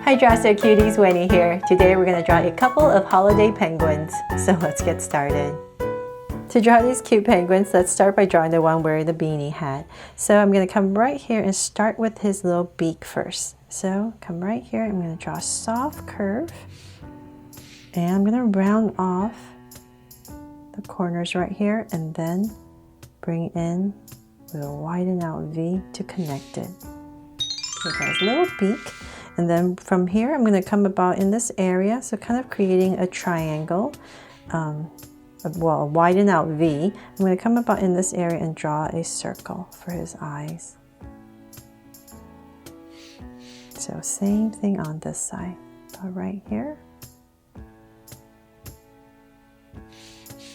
Hi Drawster Cuties, Winnie here. Today we're going to draw a couple of holiday penguins. So let's get started. To draw these cute penguins, let's start by drawing the one wearing the beanie hat. So I'm going to come right here and start with his little beak first. So come right here, I'm going to draw a soft curve. And I'm going to round off the corners right here and then bring in with a widen out V to connect it. So it has a little beak. And then from here, I'm going to come about in this area, so kind of creating a triangle, well, a widen out V. I'm going to come about in this area and draw a circle for his eyes. So same thing on this side, about right here.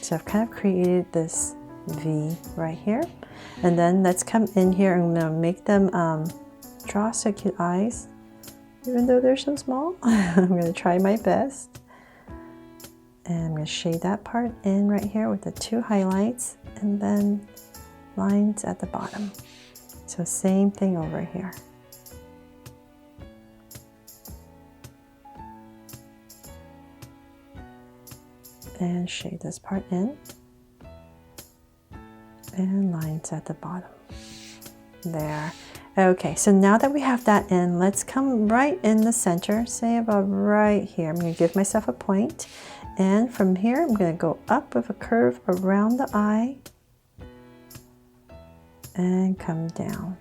So I've kind of created this V right here. And then let's come in here and I'm going to make them draw so cute eyes. Even though they're so small, I'm going to try my best. And I'm going to shade that part in right here with the two highlights and then lines at the bottom. So same thing over here. And shade this part in. And lines at the bottom. There. Okay, so now that we have that in, let's come right in the center, say about right here. I'm going to give myself a point, and from here I'm going to go up with a curve around the eye and come down.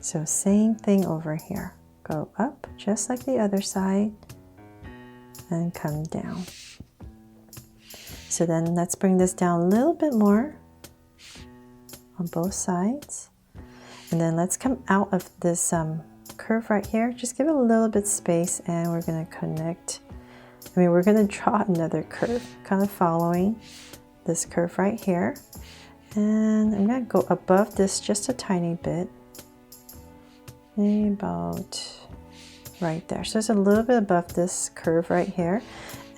So same thing over here. Go up just like the other side and come down. So then let's bring this down a little bit more on both sides. And then let's come out of this curve right here. Just give it a little bit space and we're going to connect. We're going to draw another curve, kind of following this curve right here. And I'm going to go above this just a tiny bit. Maybe about right there. So it's a little bit above this curve right here.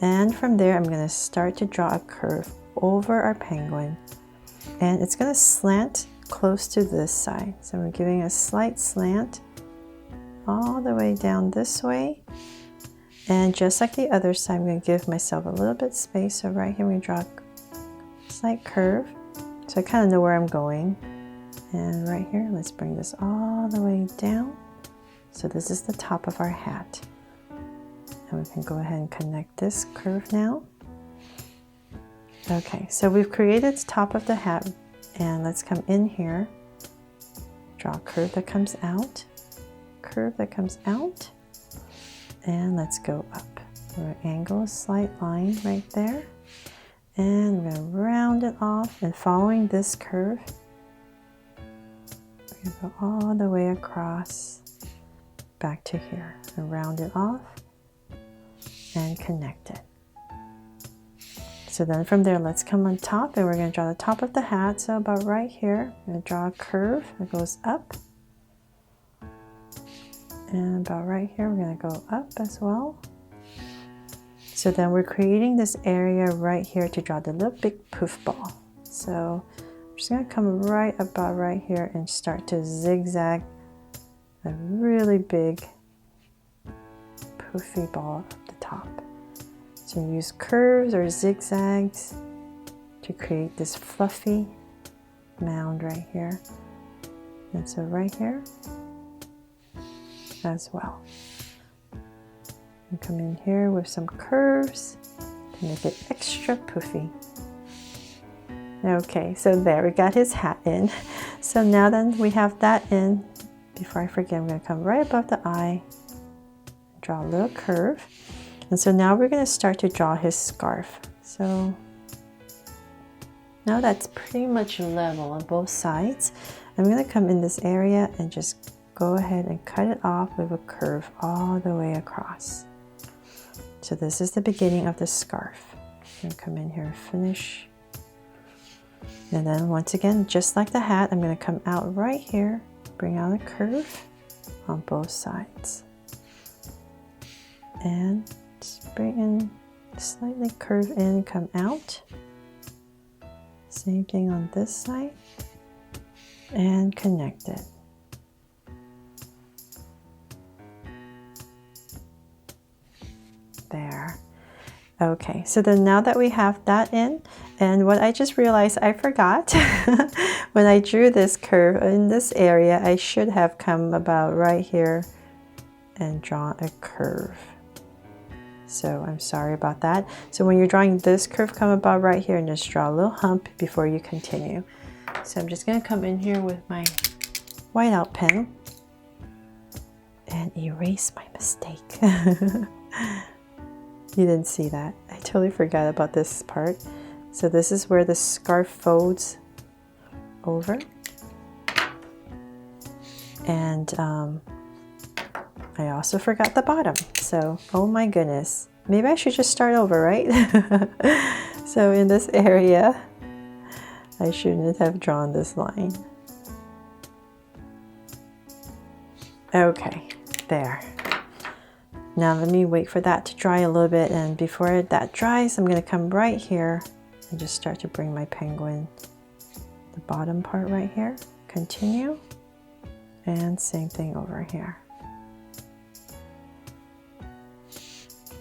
And from there, I'm going to start to draw a curve over our penguin. And it's going to slant close to this side. So we're giving a slight slant all the way down this way. And just like the other side, I'm going to give myself a little bit space. So right here, we draw a slight curve. So I kind of know where I'm going. And right here, let's bring this all the way down. So this is the top of our hat. And we can go ahead and connect this curve now. Okay, so we've created the top of the hat. And let's come in here, draw a curve that comes out, curve that comes out, and let's go up. We're going to angle a slight line right there, and we're going to round it off, and following this curve, we're going to go all the way across back to here, and round it off, and connect it. So then from there, let's come on top and we're going to draw the top of the hat. So about right here, I'm going to draw a curve that goes up. And about right here, we're going to go up as well. So then we're creating this area right here to draw the little big poof ball. So I'm just going to come right about right here and start to zigzag a really big poofy ball at the top. So use curves or zigzags to create this fluffy mound right here. And so right here as well. And come in here with some curves to make it extra poofy. Okay, so there, we got his hat in. So now then we have that in. Before I forget, I'm going to come right above the eye, draw a little curve. And so now we're going to start to draw his scarf. So now that's pretty much level on both sides. I'm going to come in this area and just go ahead and cut it off with a curve all the way across. So this is the beginning of the scarf. I'm going to come in here and finish. And then once again, just like the hat, I'm going to come out right here, bring out a curve on both sides. And bring in, slightly curve in, come out. Same thing on this side. And connect it. There. Okay, so then now that we have that in, and what I just realized I forgot, when I drew this curve in this area, I should have come about right here and drawn a curve. So I'm sorry about that. So when you're drawing this curve, come about right here and just draw a little hump before you continue. So I'm just gonna come in here with my whiteout pen and erase my mistake. You didn't see that. I totally forgot about this part. So this is where the scarf folds over. And I also forgot the bottom. So, oh my goodness. Maybe I should just start over, right? So in this area, I shouldn't have drawn this line. Okay, there. Now let me wait for that to dry a little bit, and before that dries, I'm going to come right here and just start to bring my penguin, the bottom part right here, continue, and same thing over here.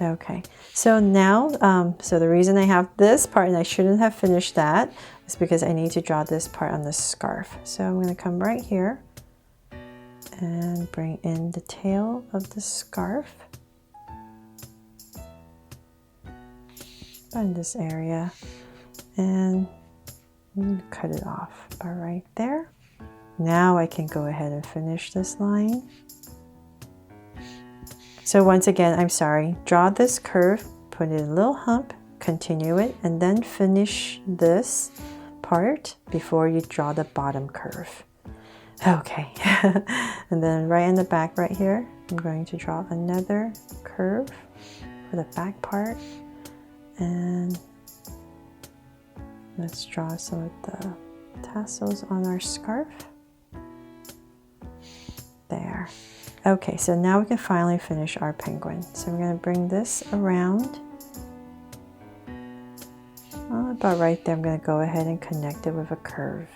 Okay, so now, so the reason I have this part, and I shouldn't have finished that, is because I need to draw this part on the scarf. So I'm going to come right here and bring in the tail of the scarf. In this area, and cut it off about right there. Now I can go ahead and finish this line. So once again, I'm sorry, draw this curve, put it in a little hump, continue it, and then finish this part before you draw the bottom curve. Okay, and then right in the back right here, I'm going to draw another curve for the back part. And let's draw some of the tassels on our scarf. There. Okay, so now we can finally finish our penguin. So I'm going to bring this around. About right there, I'm going to go ahead and connect it with a curve.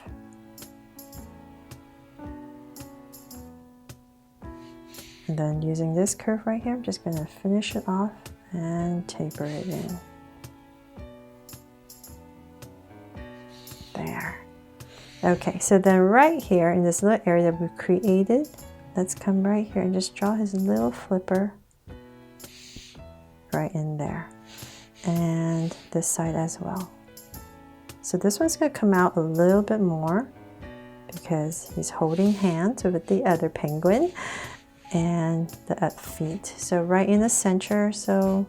And then using this curve right here, I'm just going to finish it off and taper it in. There. Okay, so then right here in this little area that we created, let's come right here and just draw his little flipper right in there. And this side as well. So this one's going to come out a little bit more because he's holding hands with the other penguin and the feet. So right in the center, so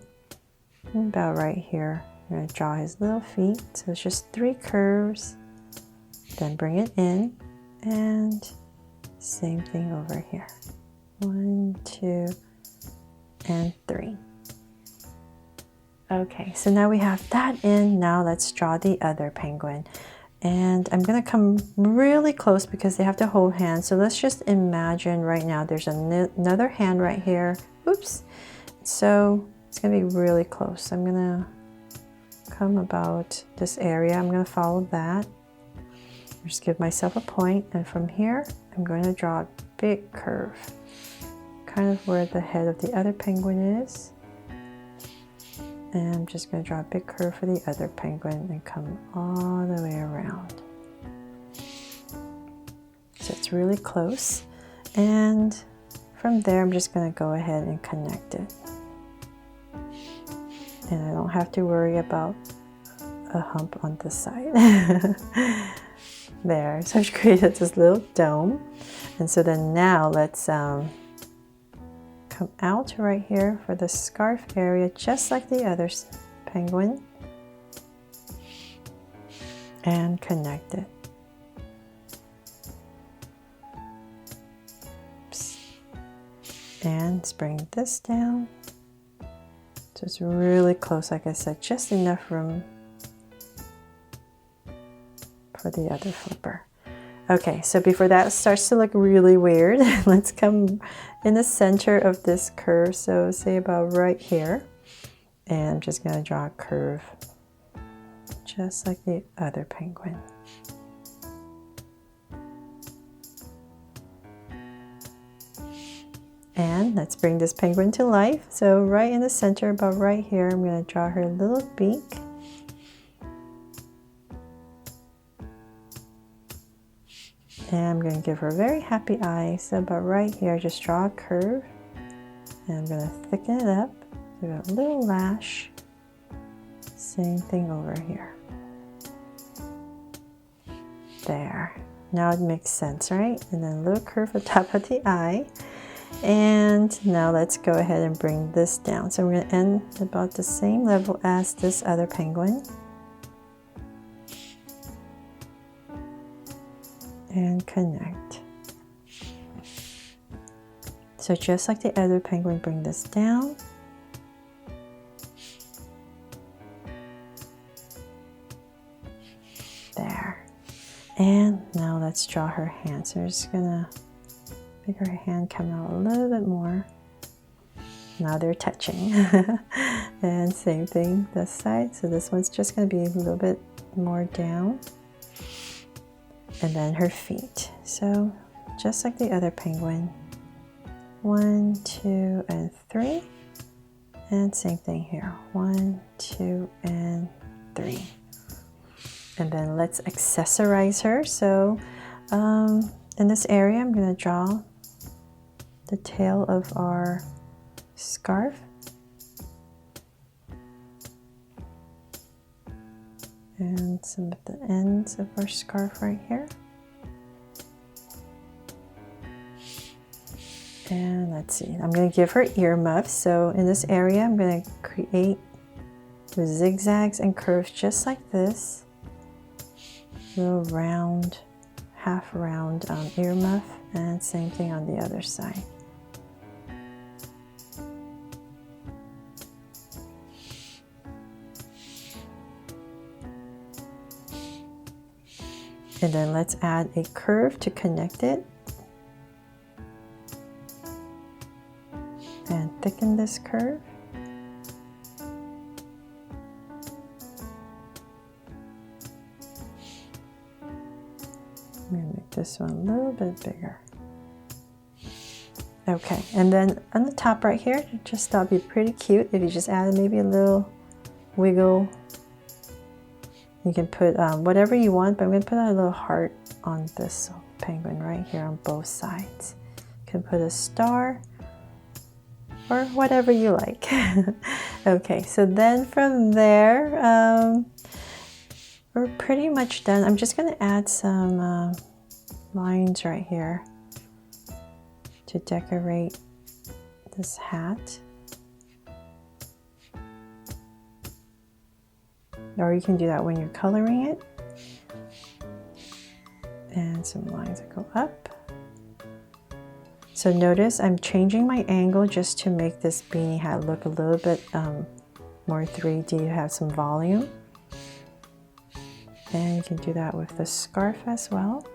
about right here, I'm going to draw his little feet. So it's just 3 curves. Then bring it in, and same thing over here. 1, 2, and 3. Okay, so now we have that in. Now let's draw the other penguin. And I'm going to come really close because they have to hold hands. So let's just imagine right now there's another hand right here. Oops. So it's going to be really close. I'm going to come about this area. I'm going to follow that. Just give myself a point, and from here I'm going to draw a big curve, kind of where the head of the other penguin is. And I'm just going to draw a big curve for the other penguin and come all the way around. So it's really close. And from there, I'm just going to go ahead and connect it. And I don't have to worry about a hump on this side. There, so I've created this little dome. And so then now let's come out right here for the scarf area, just like the other penguin, and connect it. Oops. And let's bring this down. So it's really close, like I said, just enough room for the other flipper. Okay, so before that starts to look really weird, let's come in the center of this curve, so say about right here, and I'm just going to draw a curve just like the other penguin. And let's bring this penguin to life. So right in the center, about right here, I'm going to draw her little beak. And I'm going to give her a very happy eye. So about right here, just draw a curve. And I'm going to thicken it up. So a little lash. Same thing over here. There. Now it makes sense, right? And then a little curve at the top of the eye. And now let's go ahead and bring this down. So we're going to end about the same level as this other penguin. And connect. So just like the other penguin, bring this down. There. And now let's draw her hand. So we're just gonna make her hand come out a little bit more. Now they're touching. And same thing this side. So this one's just gonna be a little bit more down. And then her feet. So just like the other penguin. 1, 2, and 3. And same thing here. 1, 2, and 3. And then let's accessorize her. So in this area, I'm going to draw the tail of our scarf. And some of the ends of our scarf right here. And let's see, I'm going to give her earmuffs. So in this area, I'm going to create zigzags and curves just like this. Little round, half round earmuff, and same thing on the other side. And then let's add a curve to connect it. And thicken this curve. I'm going to make this one a little bit bigger. Okay, and then on the top right here, just thought it'd be pretty cute if you just added maybe a little wiggle. You can put whatever you want, but I'm going to put a little heart on this penguin right here on both sides. You can put a star or whatever you like. Okay, so then from there, we're pretty much done. I'm just going to add some lines right here to decorate this hat. Or you can do that when you're coloring it. And some lines that go up. So notice I'm changing my angle just to make this beanie hat look a little bit more 3D, have some volume. And you can do that with the scarf as well.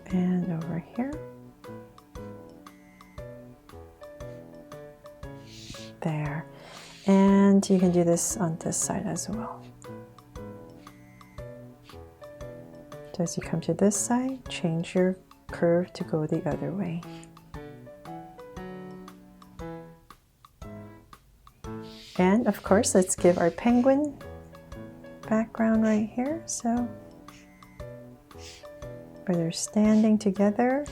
And over here. There. And you can do this on this side as well. So as you come to this side, change your curve to go the other way. And of course, let's give our penguin background right here. So where they're standing together.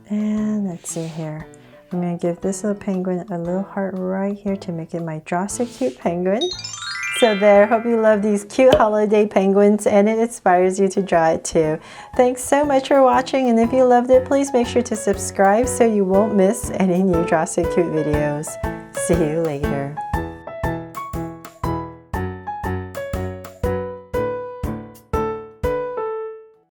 And let's see here. I'm going to give this little penguin a little heart right here to make it my Draw So Cute penguin. So there, hope you love these cute holiday penguins and it inspires you to draw it too. Thanks so much for watching, and if you loved it, please make sure to subscribe so you won't miss any new Draw So Cute videos. See you later.